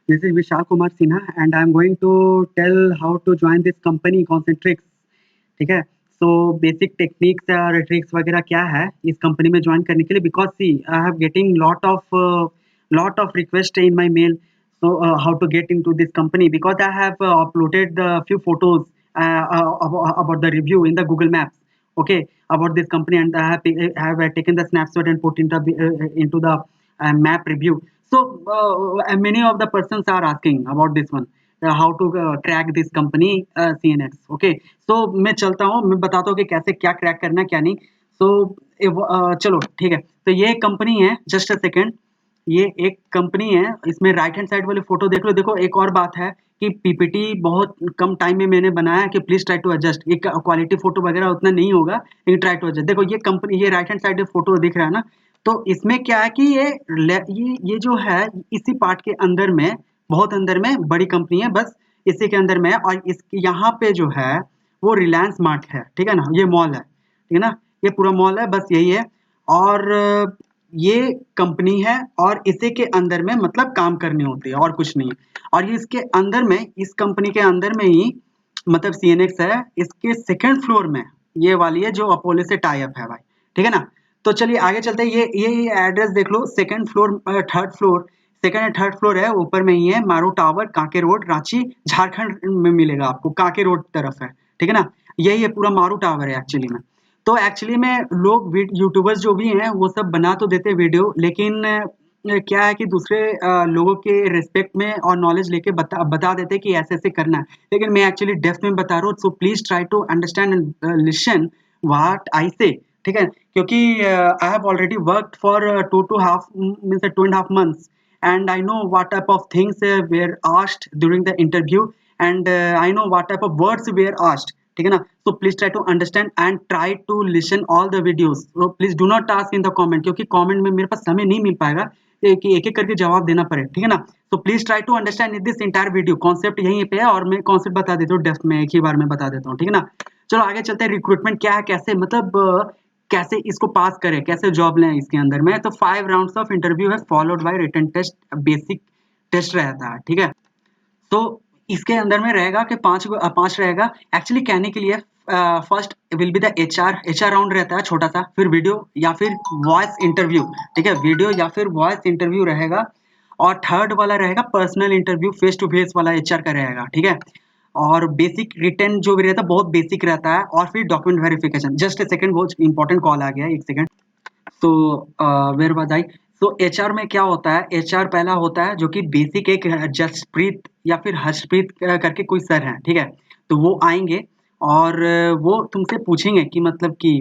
This is Vishal Kumar Sinha and I am going to tell how to join this company Concentrix. ठीक है. So basic techniques और tricks वगैरह क्या है इस कंपनी में ज्वाइन करने के लिए, because see I have getting lot of request in my mail. So how to get into this company, because I have uploaded the few photos about the review in the Google Maps. Okay, about this company, and I have taken the snapshot and put into the map review. So many of the persons are asking about this one, how to crack this company CNX. Okay, so मैं चलता हूँ, मैं बताता हूँ कि कैसे क्या crack करना है क्या नहीं. So चलो ठीक है. तो ये कंपनी है, जस्ट अ सेकेंड, ये एक कंपनी है. इसमें राइट हैंड साइड वाले फोटो देख लो. देखो एक और बात है कि पीपीटी बहुत कम टाइम में मैंने बनाया है, कि प्लीज ट्राई टू एडजस्ट. ये क्वालिटी फोटो वगैरह उतना नहीं होगा, लेकिन ट्राई टू एडजस्ट. देखो ये कंपनी, ये राइट हैंड साइड फोटो दिख रहा है ना. तो इसमें क्या है कि ये जो है इसी पार्ट के अंदर में, बहुत अंदर में बड़ी कंपनी है, बस इसी के अंदर में है. और इस यहाँ पे जो है वो रिलायंस मार्ट है, ठीक है ना. ये मॉल है, ठीक है ना. ये पूरा मॉल है, बस यही है. और ये कंपनी है और इसी के अंदर में मतलब काम करनी होती है और कुछ नहीं. और ये इसके अंदर में, इस कंपनी के अंदर में ही मतलब सीएनएक्स है. इसके सेकंड फ्लोर में ये वाली है जो अपोलो से टाई अप है भाई, ठीक है ना. तो चलिए आगे चलते हैं. ये एड्रेस देख लो, second floor, third floor, second and third floor है, ऊपर में ही है. मारू टावर, कांके रोड, रांची, झारखंड में मिलेगा आपको, कांके रोड तरफ है, ठीक है ना. यही है पूरा मारू टावर है एक्चुअली में. तो एक्चुअली में लोग यूट्यूबर्स जो भी हैं वो सब बना तो देते वीडियो, लेकिन क्या है कि दूसरे लोगों के रिस्पेक्ट में और नॉलेज लेके बता देते कि ऐसे ऐसे करना है. लेकिन मैं एक्चुअली डेप्थ में बता रहा हूँ. So please try to understand and listen what I say, ठीक है. क्योंकि I have already worked for 2.5 months, and I know what type of things were asked during the interview, and I know what type of words were asked, ठीक है ना. so please try to understand and try to listen all the videos. so please do not ask in the comment, क्योंकि comment में मेरे पास समय नहीं मिल पाएगा कि एक एक करके जवाब देना पड़े, ठीक है ना. so please try to understand this entire video. Concept यहीं पे है और मैं कॉन्सेप्ट बता देता हूँ डेप्थ में, एक ही बार में बता देता हूँ, ठीक है ना. चलो आगे चलते हैं. रिक्रूटमेंट क्या है, कैसे मतलब कैसे इसको पास करें, कैसे जॉब लें इसके अंदर में. तो 5 राउंड्स ऑफ इंटरव्यू है, followed by written test, basic test रहता है, ठीक है. तो इसके अंदर में रहेगा कि पांच रहेगा एक्चुअली कहने के लिए. First will be the HR round रहता है छोटा सा, फिर वीडियो या फिर वॉइस इंटरव्यू, ठीक है. वीडियो या फिर वॉइस इंटरव्यू रहेगा. और थर्ड वाला रहेगा personal interview, face to face वाला एचआर का रहेगा, ठीक है. और बेसिक रिटर्न जो भी रहता है बहुत बेसिक रहता है. और फिर document verification. Just a second, बहुत इंपॉर्टेंट कॉल आ गया है, एक सेकंड. तो वेयर वाज आई. तो एचआर में क्या होता है, एचआर पहला होता है जो कि बेसिक, एक जसप्रीत या फिर हर्षप्रीत करके कोई सर हैं, ठीक है. तो वो आएंगे और वो तुमसे पूछेंगे कि मतलब कि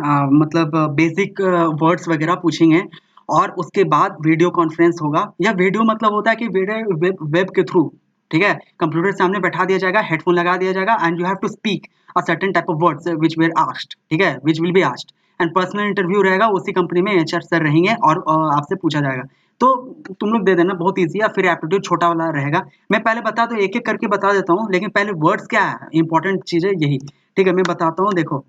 मतलब बेसिक वर्ड्स वगैरह पूछेंगे. और उसके बाद वीडियो कॉन्फ्रेंस होगा, या वीडियो मतलब होता है कि वेब के थ्रू, ठीक है. कंप्यूटर सामने बैठा दिया जाएगा, हेडफोन लगा दिया जाएगा, and you have to speak a certain type of words which were asked, ठीक है, which will be asked. And personal interview रहेगा, उसी कंपनी में एचआर सर रहेंगे और आपसे पूछा जाएगा. तो तुम लोग दे देना, बहुत ईजी है. फिर एप्टीट्यूड छोटा वाला रहेगा. मैं पहले बता दूं, एक एक करके बता देता हूँ, लेकिन पहले वर्ड्स क्या है, इंपॉर्टेंट चीज है यही, ठीक है. मैं बताता हूँ, देखो.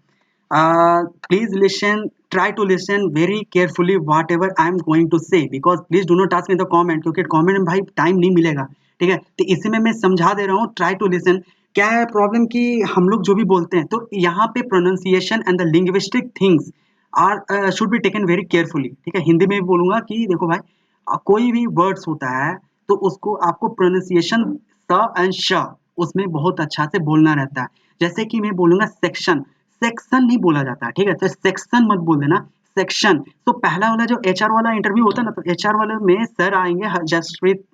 Please listen, try to listen very carefully whatever I am going to say, because please do not ask in the comment, क्योंकि कमेंट में भाई टाइम नहीं मिलेगा, ठीक है. तो इसी में मैं समझा दे रहा हूँ. Try to listen. क्या है प्रॉब्लम कि हम लोग जो भी बोलते हैं तो यहाँ पे pronunciation and the linguistic things are should be taken very carefully, ठीक है. हिंदी में भी बोलूंगा कि देखो भाई, कोई भी वर्ड्स होता है तो उसको आपको प्रोनाउंसिएशन स एंड श उसमें बहुत अच्छा से बोलना रहता है. जैसे कि मैं बोलूंगा सेक्शन, सेक्शन नहीं बोला जाता है, ठीक है. तो सेक्शन मत बोल देना, सेक्शन. तो पहला वाला जो एचआर वाला इंटरव्यू होता है ना, तो एचआर वाले में सर आएंगे, जसप्रीत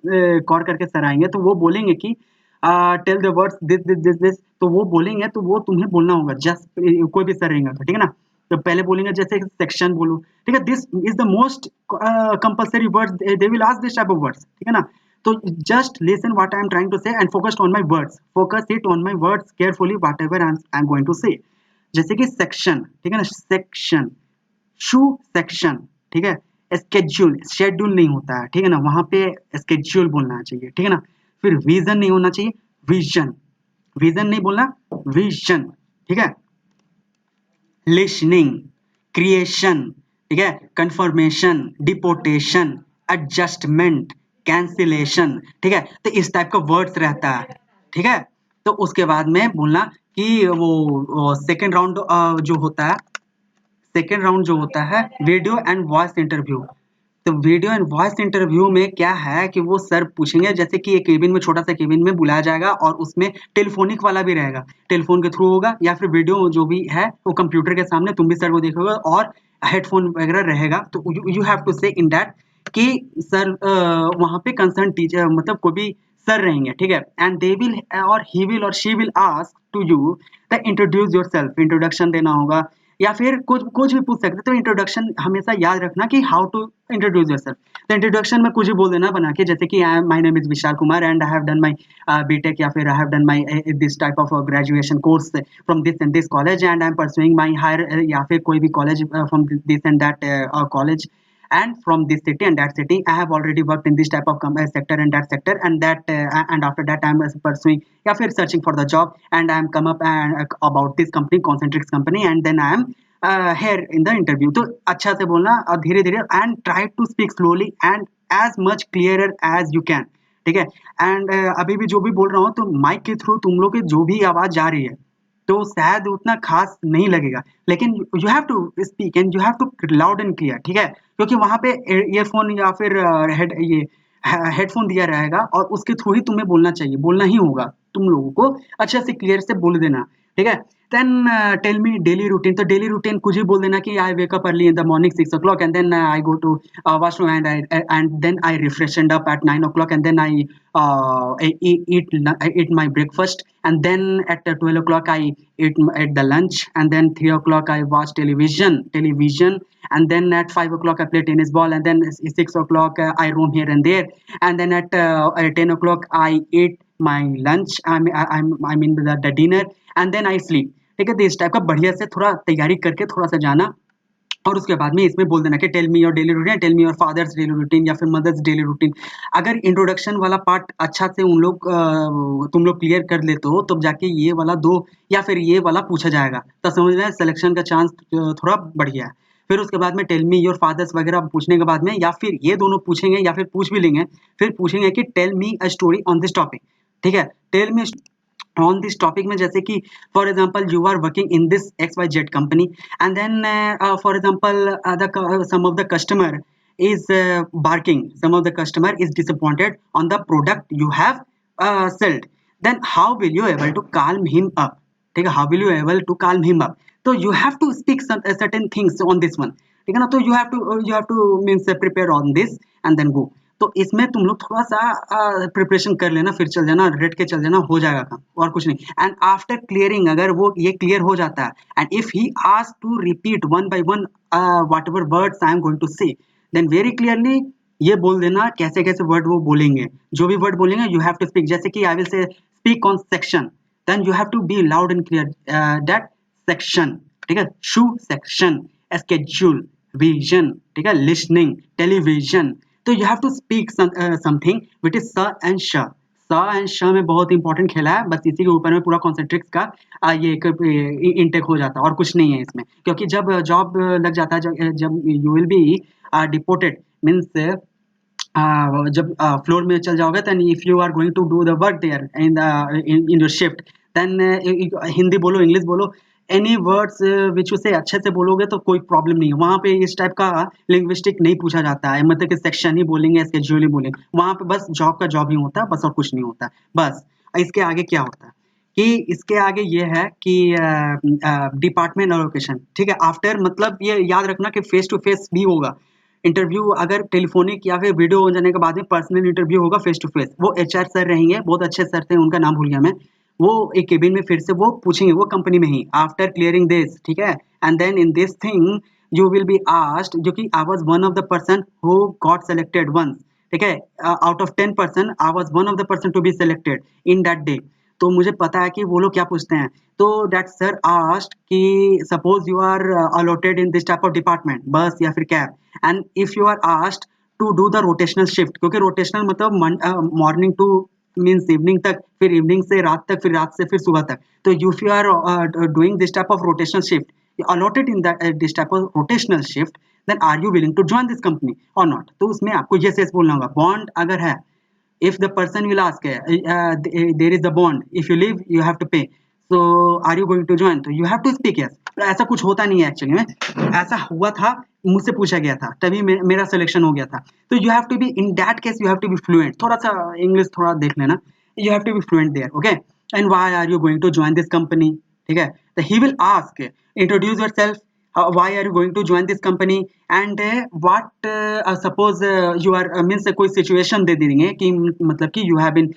कौर करके सर आएंगे. तो वो बोलेंगे कि tell the words this this this this. तो वो बोलेंगे तो वो तुम्हें बोलना होगा. जस्ट कोई भी सर रहेगा तो, ठीक है ना. तो पहले बोलेंगे जैसे सेक्शन बोलो, ठीक है. This is the most compulsory word, they will ask this type of words, ठीक है ना. तो just listen what I am trying to say and focus on my words, focus it on my words carefully whatever I am going to say. जैसे कि section, ठीक है ना, section, शू section, ठीक है. स्केड्यूल, शेड्यूल नहीं होता है, ठीक है ना, वहां पे स्केड्यूल बोलना चाहिए, ठीक है ना. फिर विजन नहीं होना चाहिए, विजन, विजन नहीं बोलना, विजन, ठीक है. लिसनिंग, क्रिएशन, ठीक है, कंफर्मेशन, डिपोटेशन, एडजस्टमेंट, कैंसिलेशन, ठीक है। तो इस टाइप का वर्ड्स रहता है, ठीक है। तो उसके बाद में बोलना कि वो सेकंड राउंड जो होता है, सेकंड राउंड जो होता है वीडियो एंड वॉइस इंटरव्यू। तो वीडियो एंड वॉइस इंटरव्यू में क्या है कि वो सर पूछेंगे, जैसे कि एक केबिन में, छोटा सा केबिन में बुलाया जाएगा और उसमें टेलीफोनिक वाला भी रहेगा, टेलीफोन के थ्रू होगा या फिर वीडियो जो भी है वो कंप्यूटर के सामने तुम भी सर को देखोगे और हेडफोन वगैरह रहेगा। तो यू हैव टू से इन दैट कि सर वहाँ पे कंसर्न टीचर मतलब कोई भी सर रहेंगे, ठीक है। एंड दे विल और ही विल और she will ask to you the introduce yourself, introduction देना होगा या फिर कुछ कुछ भी पूछ सकते हैं। तो इंट्रोडक्शन हमेशा याद रखना कि हाउ टू इंट्रोड्यूस योरसेल्फ। तो इंट्रोडक्शन में कुछ भी बोल देना बना के, जैसे कि I my name is Vishal Kumar and I have done my B Tech या फिर I have done my this type of graduation course from this and this college and I am pursuing my higher या फिर कोई भी college from this and that college and from this city and that city I have already worked in this type of sector and that sector and that and after that I am pursuing या फिर searching for the job and I am come up and about this company Concentrix company and then I am here in the interview। तो अच्छा से बोलना और धीरे धीरे and try to speak slowly and as much clearer as you can, ठीक है। And अभी भी जो भी बोल रहा हूँ तो माइक के थ्रू तुम लोग की जो भी आवाज जा रही है तो शायद उतना खास नहीं लगेगा, लेकिन you have to speak and you have to loud and clear, ठीक है। क्योंकि वहां पे ईयरफोन या फिर हेडफोन दिया रहेगा और उसके थ्रू ही तुम्हें बोलना चाहिए, बोलना ही होगा तुम लोगों को, अच्छे से क्लियर से बोल देना, ठीक है। Then tell me daily routine. तो डेली रूटीन कुछ ही बोल देना कि I wake up early in the morning 6 o'clock and then I go to washroom and then I refreshened up at 9 o'clock and then I eat my breakfast and then at 12 o'clock I eat the lunch and then 3 o'clock I watch television and then at 5 o'clock I play tennis ball and then 6 o'clock I roam here and there and then at 10 o'clock I eat my lunch, I mean the dinner and then I sleep, ठीक है। तो इस type का बढ़िया से थोड़ा तैयारी करके थोड़ा सा जाना और उसके बाद में इसमें बोल देना कि tell me your daily routine, tell me your father's daily routine या फिर मदर्स डेली रूटीन। अगर इंट्रोडक्शन वाला पार्ट अच्छा से उन लोग तुम लोग क्लियर कर लेते हो तब जाके ये वाला दो या फिर ये वाला पूछा जाएगा, तो समझ में सिलेक्शन का चांस थोड़ा बढ़िया है। फिर उसके बाद में टेल मी योर फादर्स वगैरह पूछने के बाद में या फिर ये दोनों पूछेंगे या फिर पूछ भी लेंगे, फिर पूछेंगे कि tell me a story on this topic, ठीक है। Tell me on this topic में जैसे कि for example you are working in this XYZ company and then for example some of the customer is barking, some of the customer is disappointed on the product you have sold, then how will you able to calm him up, ठीक है। how will you able to calm him up, तो you have to speak some certain things on this one, ठीक है ना। तो you have to means prepare on this and then go। तो इसमें तुम लोग थोड़ा सा प्रिपरेशन कर लेना, फिर चल जाना, रेट के चल जाना, हो जाएगा काम और कुछ नहीं। एंड आफ्टर क्लियरिंग अगर वो ये क्लियर हो जाता है and if he ask to repeat one by one whatever words I am going to say, then very clearly ये बोल देना कैसे कैसे वर्ड वो बोलेंगे, जो भी वर्ड बोलेंगे यू हैव टू स्पीक। जैसे कि I will say speak on section, then you have to be loud and clear that section, ठीक है। शू सेक्शन, स्केड्यूल, विजन, ठीक है, लिसनिंग, टेलीविजन। तो you have to speak something which is s and sh. S and श में बहुत important खेला है, बस इसी के ऊपर में पूरा कॉन्सेंट्रिक्स का ये इनटेक हो जाता है और कुछ नहीं है इसमें। क्योंकि जब जॉब लग जाता है, जब you will be deputed means जब फ्लोर में चल जाओगे, then if you are going to do the work there in your shift, then Hindi बोलो, इंग्लिश बोलो, एनी वर्ड्स विच से अच्छे से बोलोगे तो कोई प्रॉब्लम नहीं है। वहाँ पे इस टाइप का लिंग्विस्टिक नहीं पूछा जाता है, मतलब कि सेक्शन ही बोलेंगे, स्केड्यूल ही बोलेंगे। वहाँ पे बस जॉब का जॉब ही होता है, बस और कुछ नहीं होता है। बस इसके आगे क्या होता है कि इसके आगे ये है कि डिपार्टमेंट एलोकेशन, ठीक है। आफ्टर मतलब ये याद रखना कि फेस टू फेस भी होगा इंटरव्यू, अगर टेलीफोनिक या फिर वीडियो हो जाने के बाद में पर्सनल इंटरव्यू होगा फेस टू फेस। वो एचआर सर रहेंगे, बहुत अच्छे सर थे, उनका नाम भूल गया मैं। वो एक केबिन में फिर से वो पूछेंगे, वो कंपनी में ही, आफ्टर क्लियरिंग दिस, ठीक है। And then in this thing you will be asked, जो कि I was one of the person who got selected once, ठीक है। Out of 10 person I was one of the person to be selected in that day. तो मुझे पता है कि वो लोग क्या पूछते हैं। तो दैट सर आस्क्ड कि suppose you are allotted in this type of department, bus या फिर cab, and if you are asked to do the rotational shift, क्योंकि रोटेशनल मतलब मॉर्निंग टू मीन्स इवनिंग तक, फिर इवनिंग से रात तक, फिर रात से फिर सुबह तक। तो if you are doing this type of rotational shift, allotted in that this type of rotational shift, then are you willing to join this company और नॉट। तो उसमें आपको यस यस बोलना होगा। बॉन्ड अगर है, if the person will ask there is the bond, if you leave you have to pay, so are you going to join, तो you have to speak yes। तो ऐसा कुछ होता नहीं है एक्चुअली में, ऐसा हुआ था, मुझसे पूछा गया था तभी मेरा सिलेक्शन हो गया था। तो you have to be in that case, you have to be fluent, थोड़ा सा इंग्लिश थोड़ा देख लेना, you have to be fluent there, okay. And why are you going to join this company, ठीक है। तो he will ask introduce yourself, why are you going to join this company, and what suppose you are means कोई situation दे देंगे कि मतलब कि you have been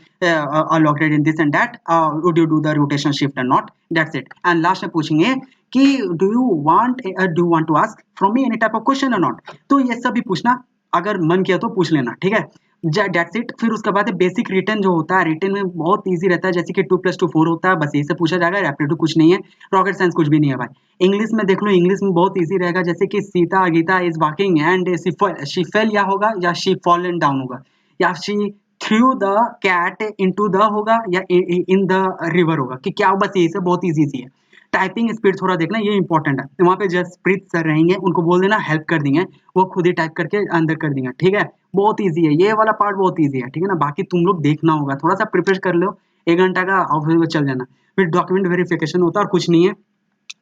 allocated in this and that, would you do the rotation shift or not, that's it। and last में पूछेंगे कि do you want to ask from me any type of question or not। तो ये सब भी पूछना, अगर मन किया तो पूछ लेना, ठीक है। That's it. फिर उसके बाद बेसिक रिटर्न जो होता है, रिटर्न में बहुत इजी रहता है, जैसे कि 2+2 4 होता है, बस यही से पूछा जाएगा, रैपिड कुछ नहीं है, रॉकेट साइंस कुछ भी नहीं है भाई। इंग्लिश में देख लो, इंग्लिश में बहुत इजी रहेगा, जैसे कि Sita Gita is walking and she fell, या होगा या शी फॉलन डाउन होगा, या she threw the cat into the होगा, या इन द रिवर होगा, कि क्या, बस यही से बहुत इजी है। टाइपिंग स्पीड थोड़ा देखना, ये इंपॉर्टेंट है। वहाँ पे जसप्रीत सर रहेंगे, उनको बोल देना हेल्प कर देंगे, वो खुद ही टाइप करके अंदर कर देंगे, ठीक है। बहुत इजी है ये वाला पार्ट, बहुत इजी है, ठीक है ना। बाकी तुम लोग देखना होगा, थोड़ा सा प्रिपेयर कर लो 1 घंटा का, और फिर चल जाना। फिर डॉक्यूमेंट वेरिफिकेशन होता है और कुछ नहीं है।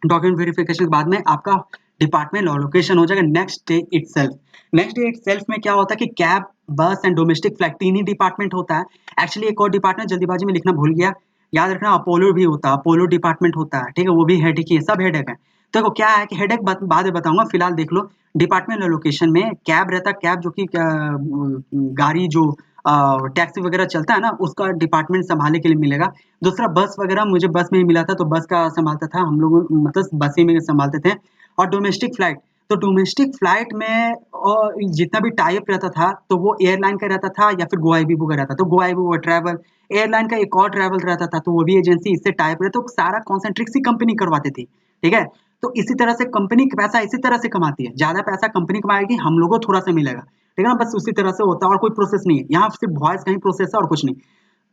डॉक्यूमेंट वेरिफिकेशन के बाद में आपका डिपार्टमेंट लोकेशन हो जाएगा next day itself. Next day itself में क्या होता है कि कैब, बस and domestic flight 3 he department होता है। एक्चुअली एक और डिपार्टमेंट जल्दीबाजी में लिखना भूल गया, याद रखना, अपोलो भी होता है, अपोलो डिपार्टमेंट होता है, ठीक है, वो भी हेडेक ही है, सब हेडेक है। तो देखो क्या है कि हेडेक बाद में बताऊंगा, फिलहाल देख लो। डिपार्टमेंट लोकेशन में कैब रहता है, कैब जो कि गाड़ी जो टैक्सी वगैरह चलता है ना, उसका डिपार्टमेंट संभालने के लिए मिलेगा। दूसरा बस वगैरह, मुझे बस में ही मिला था, तो बस का संभालता था, हम लोग मतलब बस ही में संभालते थे। और डोमेस्टिक फ्लाइट, तो डोमेस्टिक फ्लाइट में जितना भी टाइप रहता था, तो वो एयरलाइन का रहता था या फिर गोआईबीबो का रहता था। तो गोआईबीबो ट्रैवल, एयरलाइन का एक और ट्रैवल रहता था, तो वो भी एजेंसी इससे टाइप रहता, तो सारा कॉन्सेंट्रिक्स ही कंपनी करवाती थी, ठीक है। तो इसी तरह से कंपनी पैसा इसी तरह से कमाती है, ज्यादा पैसा कंपनी कमाएगी, हम लोगों को थोड़ा सा मिलेगा, ठीक है ना, बस उसी तरह से होता है, और कोई प्रोसेस नहीं है यहाँ, सिर्फ वॉइस का ही प्रोसेस है और कुछ नहीं,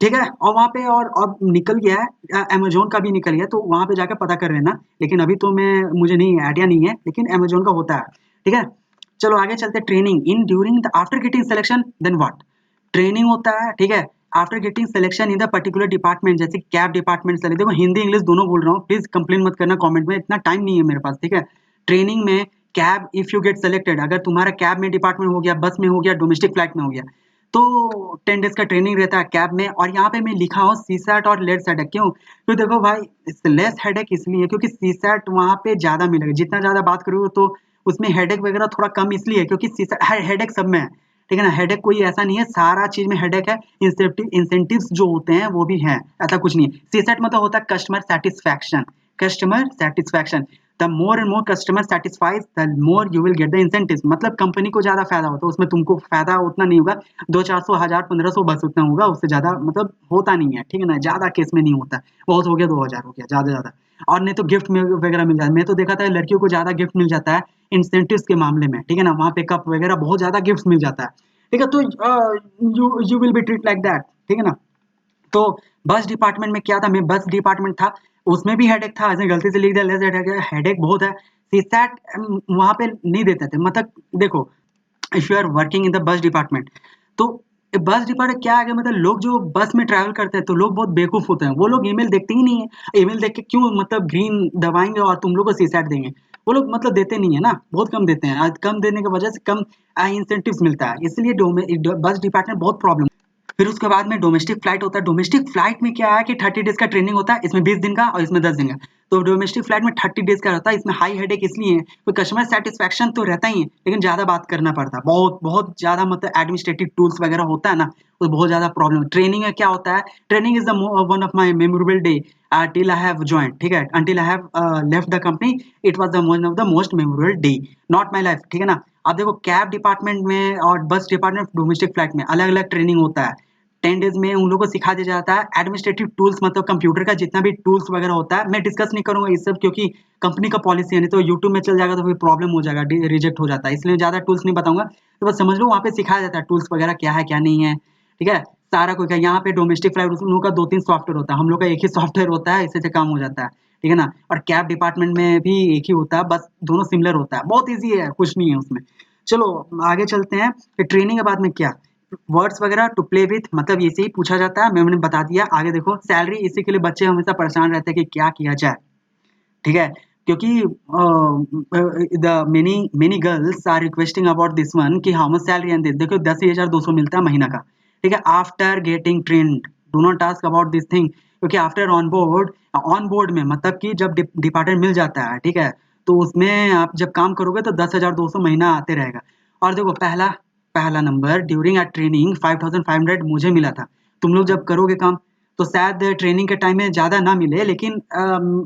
ठीक है। और वहाँ पे और अब निकल गया है, अमेजोन का भी निकल गया, तो वहाँ पे जाकर पता कर लेना, लेकिन अभी तो मुझे नहीं आइडिया नहीं है, लेकिन अमेजोन का होता है, ठीक है। चलो आगे चलते। Training in during the after getting selection then what, training होता है, ठीक है, after getting selection in the particular department, जैसे कैब डिपार्टमेंट से। देखो हिंदी इंग्लिश दोनों बोल रहा हूँ, प्लीज कंप्लेन मत करना कमेंट में, इतना टाइम नहीं है मेरे पास, ठीक है। ट्रेनिंग में cab, if you get selected, अगर तुम्हारा कैब में डिपार्टमेंट हो गया, बस में हो गया, डोमेस्टिक फ्लाइट में हो गया, तो 10 डेज का ट्रेनिंग रहता है कैब में। और यहाँ पे मैं लिखा हूँ सीसैट और लेस हेडेक, क्यों? तो देखो भाई लेस हेडेक इसलिए क्योंकि सीसैट वहाँ पे ज्यादा मिलेगा, जितना ज्यादा बात करूँ तो उसमें हेडेक वगैरह थोड़ा कम इसलिए क्योंकि सीसैट हेडेक सब में है, ठीक है ना। हेडेक कोई ऐसा नहीं है, सारा चीज में हेडेक है। इंसेंटिव्स जो होते हैं वो भी हैं, ऐसा कुछ नहीं है। सीसैट मतलब होता है customer satisfaction, customer satisfaction. The more and more customer satisfies the more you will get the incentives, मतलब कंपनी को ज्यादा फायदा होता है, उसमें तुमको फायदा उतना नहीं होगा, 200-400 1000 1500 बस उतना होगा, उससे ज्यादा मतलब होता नहीं है, ठीक है ना, ज्यादा केस में नहीं होता। बहुत हो गया 2000 हो गया ज्यादा ज्यादा। और नहीं तो गिफ्ट में वगैरह मिल जाता है, मैं तो देखा था लड़कियों को ज्यादा गिफ्ट मिल जाता है इंसेंटिव्स के मामले में, ठीक है ना, वहाँ पे कप वगैरह बहुत ज्यादा गिफ्ट मिल जाता है, ठीक है। तो you will B treat like that, ठीक है ना। तो बस डिपार्टमेंट में क्या था, मैं बस डिपार्टमेंट था, उसमें भी हेडेक था, ऐसे गलती से लिख दिया लेस हेडेक, हेडेक बहुत है। सीसैट वहां पे नहीं देते थे, मतलब देखो if you are working in the bus department, तो बस डिपार्टमेंट क्या है, मतलब लोग जो बस में ट्रैवल करते हैं तो लोग बहुत बेवकूफ होते हैं, वो लोग ईमेल देखते ही नहीं है। ईमेल देख के क्यों मतलब ग्रीन दबाएंगे और तुम लोग को सीसैट देंगे, वो लोग मतलब देते नहीं है ना, बहुत कम देते हैं, कम देने की वजह से कम इंसेंटिव्स मिलता है, इसलिए बस डिपार्टमेंट बहुत प्रॉब्लम। फिर उसके बाद में डोमेस्टिक फ्लाइट होता है। डोमेस्टिक फ्लाइट में क्या है कि 30 डेज का ट्रेनिंग होता है, इसमें 20 दिन का और इसमें 10 दिन का। तो डोमेस्टिक फ्लाइट में 30 डेज का रहता है, इसमें हाई हेडेक इसलिए है तो कस्टमर सेटिस्फैक्शन तो रहता ही है, लेकिन ज्यादा बात करना पड़ता है, बहुत बहुत ज्यादा, मतलब एडमिनिस्ट्रेटिव टूल्स वगैरह होता है ना, तो बहुत ज्यादा प्रॉब्लम। ट्रेनिंग में क्या होता है, training is the one of my memorable day till I have joint, ठीक है, until I have left the company, it was the one of the most memorable day not my life, ठीक है ना। अब देखो कैब डिपार्टमेंट में और बस डिपार्टमेंट डोमेस्टिक फ्लाइट में अलग अलग ट्रेनिंग होता है। 10 डेज में उन लोगों को सिखा दिया जाता है एडमिनिस्ट्रेटिव टूल्स, मतलब कंप्यूटर का जितना भी टूल्स वगैरह होता है। मैं डिस्कस नहीं करूंगा ये सब क्योंकि कंपनी का पॉलिसी है, नहीं तो यूट्यूब में चल जाएगा तो फिर प्रॉब्लम हो जाएगा, रिजेक्ट हो जाता है, इसलिए ज्यादा टूल्स नहीं बताऊंगा। तो बस समझ लो वहाँ पे सिखाया जाता है टूल्स वगैरह क्या है क्या नहीं है, ठीक है। सारा कोई का यहाँ पे डोमेस्टिक फ्लाइट उन लोगों का 2-3 सॉफ्टवेयर होता है, हम लोग का एक ही सॉफ्टवेयर होता है, इससे काम हो जाता है, ठीक है ना। और कैब डिपार्टमेंट में भी एक ही होता है, बस दोनों सिमिलर होता है, बहुत ईजी है, कुछ नहीं है उसमें। चलो आगे चलते हैं कि ट्रेनिंग के बाद में क्या वर्ड्स वगैरह टू प्ले विथ, मतलब इसे ही पूछा जाता है, मैंने बता दिया। आगे देखो सैलरी, इसी के लिए बच्चे हमेशा परेशान रहते हैं कि क्या किया जाए, ठीक है। क्योंकि the many many girls are requesting about this one कि how much salary and this, देखो 10,200 मिलता है महीना का, ठीक है। After getting trained do not ask about this thing, क्योंकि आफ्टर ऑन बोर्ड में मतलब कि जब डिपार्टमेंट मिल जाता है, ठीक है, तो उसमें आप जब काम करोगे तो 10,200 महीना आते रहेगा। और देखो पहला पहला नंबर ड्यूरिंग अ ट्रेनिंग 5,500 मुझे मिला था। तुम लोग जब करोगे काम तो शायद ट्रेनिंग के टाइम में ज़्यादा ना मिले, लेकिन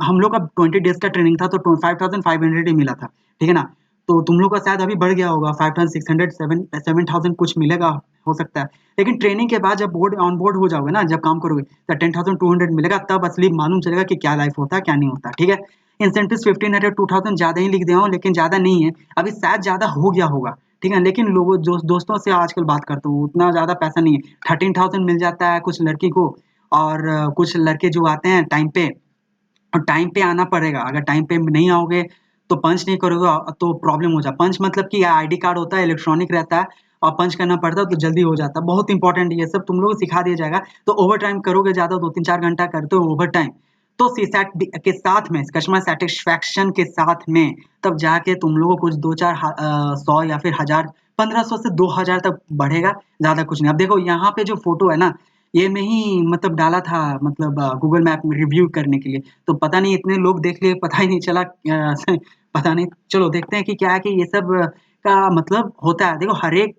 हम लोग का 20 डेज़ का ट्रेनिंग था तो 5,500 ही मिला था, ठीक है ना। तो तुम लोग का शायद अभी बढ़ गया होगा 5,600 7,000 कुछ मिलेगा, हो सकता है। लेकिन ट्रेनिंग के बाद जब ऑन बोर्ड हो जाओगे ना, जब काम करोगे तो 10,200 मिलेगा, तब असली मालूम चलेगा कि क्या लाइफ होता है क्या नहीं होता, ठीक है। इंसेंटिव 1,500 2,000 ज़्यादा ही लिख दिया हूँ, लेकिन ज़्यादा नहीं है, अभी शायद ज़्यादा हो गया होगा, ठीक है। लेकिन लोगों दोस्तों से आजकल बात करता हूँ, उतना ज़्यादा पैसा नहीं है। 13,000 मिल जाता है कुछ लड़की को, और कुछ लड़के जो आते हैं टाइम पे, और टाइम पे आना पड़ेगा। अगर टाइम पे नहीं आओगे तो पंच नहीं करोगे तो प्रॉब्लम हो जाए। पंच मतलब कि आईडी कार्ड होता है, इलेक्ट्रॉनिक रहता है, और पंच करना पड़ता है तो जल्दी हो जाता है। बहुत इंपॉर्टेंट ये सब तुम लोग को सिखा दिया जाएगा। तो ओवर टाइम करोगे ज़्यादा, 2-3-4 घंटा करते हो ओवर टाइम, तो सीसैट के साथ में, कस्टमर सेटिस्फैक्शन के साथ में, तब जाके तुम लोगों को कुछ 100 या फिर 1000, 1500 से 2000 तक बढ़ेगा, ज़्यादा कुछ नहीं। अब देखो यहाँ पे जो फोटो है ना, ये मैं ही मतलब डाला था, मतलब गूगल मैप में रिव्यू करने के लिए, तो पता नहीं इतने लोग देख लिए, पता ही नहीं चला पता नहीं। चलो देखते हैं कि क्या है कि ये सब का मतलब होता है। देखो हर एक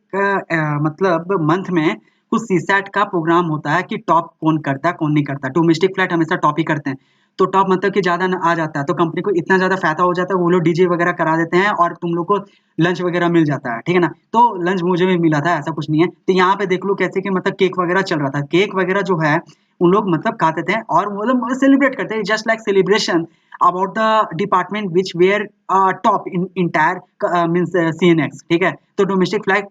मतलब मंथ में कुछ सीसैट का प्रोग्राम होता है कि टॉप कौन करता है कौन नहीं करता। डोमेस्टिक फ्लाइट हमेशा टॉप ही करते हैं, तो टॉप मतलब कि ज़्यादा आ जाता है, तो कंपनी को इतना ज़्यादा फायदा हो जाता है, वो लोग डीजे वगैरह करा देते हैं और तुम लोग को लंच वगैरह मिल जाता है, ठीक है ना। तो लंच मुझे भी मिला था, ऐसा कुछ नहीं है। तो यहाँ पे देख लो कैसे कि मतलब केक वगैरह चल रहा था, केक वगैरह जो है उन लोग मतलब खाते थे और वो लोग सेलिब्रेट करते हैं, just like celebration about the department which where top in entire means CNX, ठीक है। तो domestic flight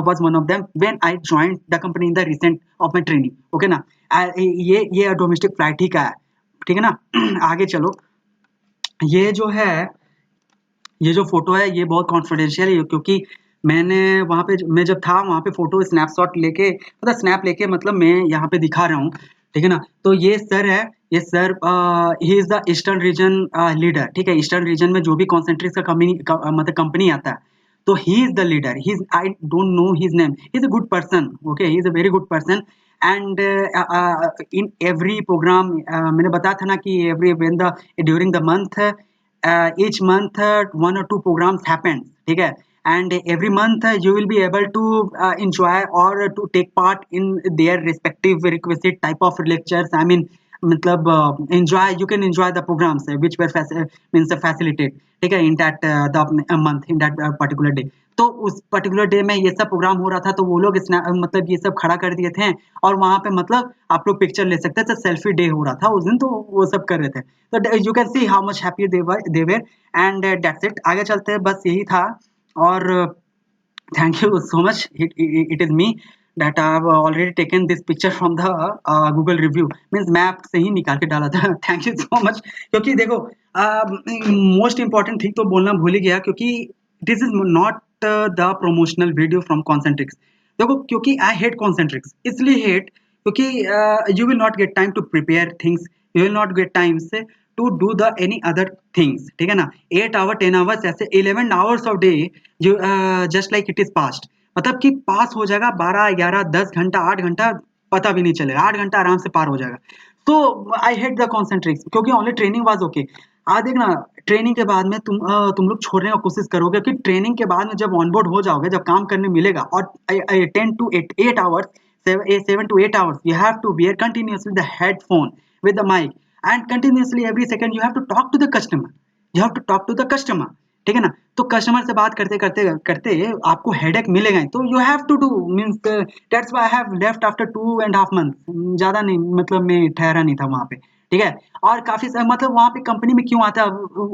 was one of them when I joined the company in the recent of my training, okay ना। ये domestic flight ही का है, ठीक है ना। आगे चलो, ये जो है, ये जो फोटो है ये बहुत कॉन्फिडेंशियल है, क्योंकि मैंने वहाँ पे मैं जब था वहाँ पे फोटो स्नैपशॉट लेके, मतलब स्नैप लेके, मतलब मैं यहाँ पे दिखा रहा हूँ, ठीक है ना। तो ये सर है, ये sir he is the eastern region leader, ठीक है। ईस्टर्न रीजन में जो भी कॉन्सेंट्रिक्स का मतलब कंपनी आता है, तो he is the leader, he is, I don't know his name, he is a good person, okay, he is a very good person. And in every programme, मैंने बताया था ना कि every when the during the month, each month 1 or 2 programs happen, ठीक है। And every month you will be able to enjoy or to take part in their respective requisite type of lectures, I mean मतलब enjoy, you can enjoy the programs which were means facilitate, ठीक है, in that the month, in that particular day। तो उस particular day में ये सब programme हो रहा था, तो वो लोग मतलब ये सब खड़ा कर दिए थे, और वहां पे मतलब आप लोग पिक्चर ले सकते थे, सेल्फी डे हो रहा था उस दिन, तो वो सब कर रहे थे। तो you can see how much happy they were and that's it. आगे चलते हैं, बस यही था। और thank you so much, it is me that I have already taken this picture from the Google review, means map से ही निकाल के डाला था। Thank you so much. क्योंकि देखो मोस्ट इंपॉर्टेंट थिंग तो बोलना भूल ही गया, क्योंकि this is not the promotional video from Concentrix. देखो क्योंकि आई हेट कॉन्सेंट्रिक्स, इसलिए हेट क्योंकि you will not get time to prepare things, you will not get time से to do the any other things, ठीक है ना। 8 hour 10 hours ऐसे 11 hours of day जो just like it is past, मतलब कि पास हो जाएगा 12 11 10 घंटा 8 घंटा, पता भी नहीं चलेगा, 8 घंटा आराम से पार हो जाएगा। तो आई हेट द कॉन्सेंट्रिक्स, क्योंकि ओनली ट्रेनिंग वाज ओके। आज देखना, ट्रेनिंग के बाद में तुम लोग छोड़ने का कोशिश करोगे कि ट्रेनिंग के बाद में जब ऑनबोर्ड हो जाओगे, जब काम करने मिलेगा, और 10 to 8 hours, 7 to 8 hours you have to wear continuously the headphone with the mic, and continuously every second you have to talk to the customer, you have to talk to the customer, ठीक है ना। तो customer से बात करते करते करते आपको हेडेक मिलेगा ही, तो you have to do, means that's why I have left after 2.5 months, ज्यादा नहीं, मतलब मैं ठहरा नहीं था वहां पे, ठीक है। और काफी मतलब वहां पे कंपनी में क्यों आता है,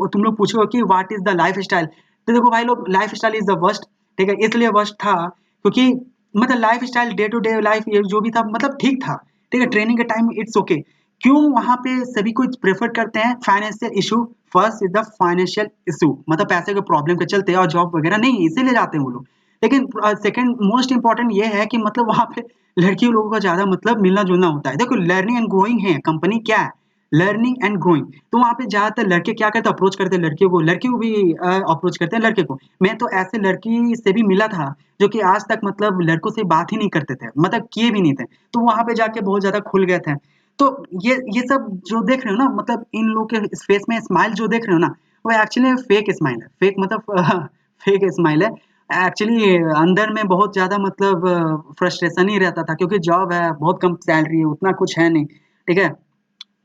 तुम लोग पूछोगे कि what is the lifestyle. तो देखो भाई लोग, lifestyle is the worst, ठीक है। इसलिए वर्स्ट था क्योंकि मतलब lifestyle, day to day life, ये जो भी था मतलब ठीक था, ठीक है। ट्रेनिंग के टाइम इट्स ओके, क्यों वहां पे सभी कुछ प्रेफर करते हैं financial issue. First is the financial issue, मतलब पैसे के प्रॉब्लम के चलते, और जॉब वगैरह नहीं, इसीलिए जाते हैं वो लोग। लेकिन सेकंड मोस्ट इंपॉर्टेंट ये है कि मतलब वहां पे लड़की लोगों का ज्यादा मतलब मिलना जुलना होता है। देखो लर्निंग एंड ग्रोइंग है, कंपनी क्या है, लर्निंग एंड ग्रोइंग। तो वहां पे ज्यादातर लड़के क्या करते हैं, अप्रोच करते हैं लड़कियों को, लड़की को भी अप्रोच करते हैं लड़के को। मैं तो ऐसे लड़की से भी मिला था जो कि आज तक मतलब लड़कों से बात ही नहीं करते थे, मतलब किए भी नहीं थे। तो वहां पे जाके बहुत ज्यादा खुल गए थे। तो ये सब जो देख रहे हो ना, मतलब इन लोग के फेस में स्माइल जो देख रहे हो ना, वो एक्चुअली फेक स्माइल है। फेक मतलब फेक स्माइल है। एक्चुअली अंदर में बहुत ज्यादा मतलब फ्रस्ट्रेशन ही रहता था, क्योंकि जॉब है, बहुत कम सैलरी है, उतना कुछ है नहीं। ठीक है।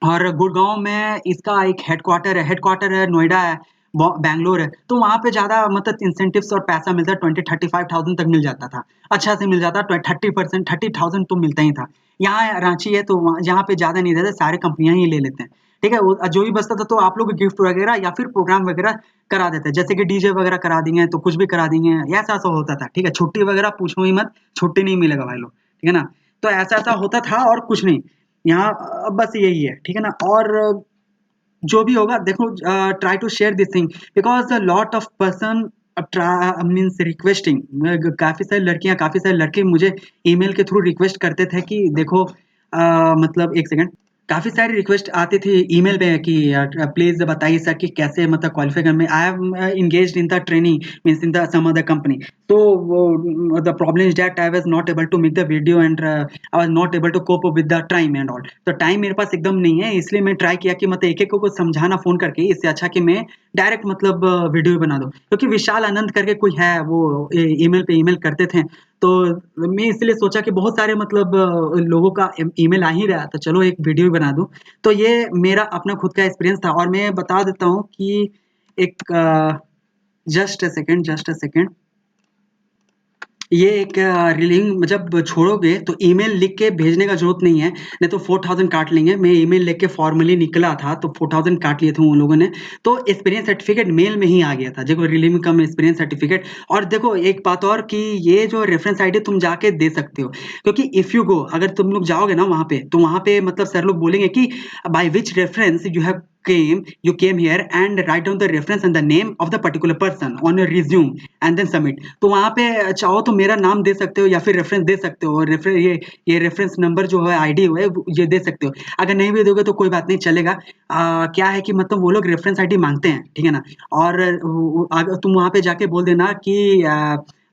और गुड़गांव में इसका एक हेडक्वार्टर है, नोएडा है, बैंगलोर है। तो वहां पे ज्यादा मतलब इंसेंटिव्स और पैसा मिलता है, 20-35,000 तक मिल जाता था। अच्छा से मिल जाता, 30%, 30,000 तो मिलता ही था। यहाँ रांची है तो यहाँ पे ज्यादा नहीं देते, सारे कंपनियां ही ले लेते हैं। ठीक है। जो भी बचता था तो आप लोग गिफ्ट वगैरह या फिर प्रोग्राम वगैरह करा देते हैं, जैसे कि डीजे वगैरह करा देंगे, तो कुछ भी करा देंगे, ऐसा ऐसा होता था। ठीक है। छुट्टी वगैरह पूछो ही मत, छुट्टी नहीं मिलेगा भाई लोग। ठीक है ना। तो ऐसा ऐसा होता था और कुछ नहीं। यहाँ बस यही है। ठीक है ना। और जो भी होगा देखो, try to share this thing, because a lot of person means requesting. काफी सारी लड़कियां, काफी सारे लड़के मुझे ईमेल के थ्रू रिक्वेस्ट करते थे कि देखो मतलब एक सेकंड, काफी सारी रिक्वेस्ट आती थी ईमेल पे कि प्लीज बताइए सर कि कैसे मतलब क्वालिफाई करने में। I am engaged in the training, means in the some other company. तो the problem is that I was not able to make the video and I was not able to cope up with the time and all. तो time मेरे पास एकदम नहीं है, इसलिए मैं try किया कि मतलब एक एक को समझाना फोन करके, इससे अच्छा कि मैं डायरेक्ट मतलब वीडियो बना दूं। क्योंकि विशाल आनंद करके कोई है, वो ईमेल पे ईमेल करते थे। तो मैं इसलिए सोचा कि बहुत सारे मतलब लोगों का ईमेल आ ही रहा, तो चलो एक वीडियो बना दूं। तो ये मेरा अपना खुद का एक्सपीरियंस था। और मैं बता देता हूँ कि एक जस्ट अ सेकेंड, ये एक लिंक जब छोड़ोगे तो ईमेल लिख के भेजने का जरूरत नहीं है, नहीं तो 4000 काट लेंगे। मैं ईमेल लिख के फॉर्मली निकला था तो 4000 काट लिए थे उन लोगों ने। तो एक्सपीरियंस सर्टिफिकेट मेल में ही आ गया था, देखो रिलीव कम एक्सपीरियंस सर्टिफिकेट। और देखो एक बात और कि ये जो रेफरेंस आईडी तुम जाके दे सकते हो, क्योंकि इफ यू गो, अगर तुम लोग जाओगे ना वहां पे, तो वहां पे मतलब सर लोग बोलेंगे कि by which reference you have came here and write down the reference and the name of the particular person on your resume and then submit। तो वहां पे चाहो तो मेरा नाम दे सकते हो या फिर रेफरेंस दे सकते हो, और ये रेफरेंस नंबर जो है, आईडी है, ये दे सकते हो। अगर नहीं भी दोगे तो कोई बात नहीं, चलेगा। क्या है कि मतलब वो लोग रेफरेंस आईडी मांगते हैं। ठीक है ना। और अगर तुम वहां पे जाके बोल देना कि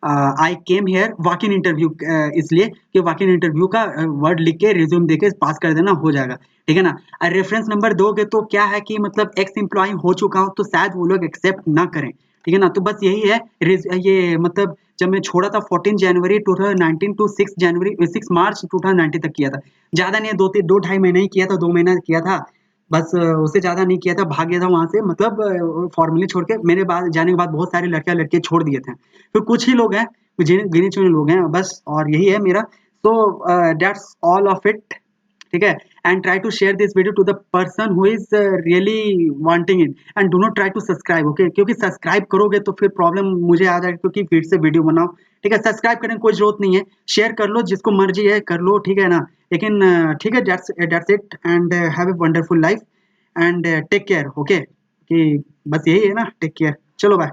I came here walk in interview, इसलिए कि वॉक इन इंटरव्यू का वर्ड लिख के रिज्यूम देके पास कर देना, हो जाएगा। ठीक है ना। रेफरेंस नंबर दोगे तो क्या है कि मतलब एक्स एम्प्लॉय हो चुका हो तो शायद वो लोग एक्सेप्ट ना करें। ठीक है ना। तो बस यही है। ये मतलब जब मैं छोड़ा था 14 जनवरी 2019 टू 6 मार्च 2019 तक किया था। ज्यादा नहीं, 2-2.5 महीने ही किया था, 2 महीना किया था बस। उससे ज्यादा नहीं किया था, भाग गया था वहां से, मतलब फॉर्मली छोड़ के। मेरे बाद जाने के बाद बहुत सारे लड़कियां लड़के छोड़ दिए थे। तो कुछ ही लोग हैं, गिने चुने लोग हैं बस। और यही है मेरा। तो दैट्स ऑल ऑफ इट। ठीक है। And try to share this video to the person who is really wanting it, and do not try to subscribe. Okay, क्योंकि सब्सक्राइब करोगे तो फिर प्रॉब्लम मुझे आ जाएगी, क्योंकि फिर से वीडियो बनाओ। ठीक है। सब्सक्राइब करने की कोई जरूरत नहीं है, शेयर कर लो, जिसको मर्जी है कर लो। ठीक है ना। लेकिन ठीक है, that's it and have a wonderful life and take care. Okay, कि बस यही है ना, टेक केयर। चलो बाय।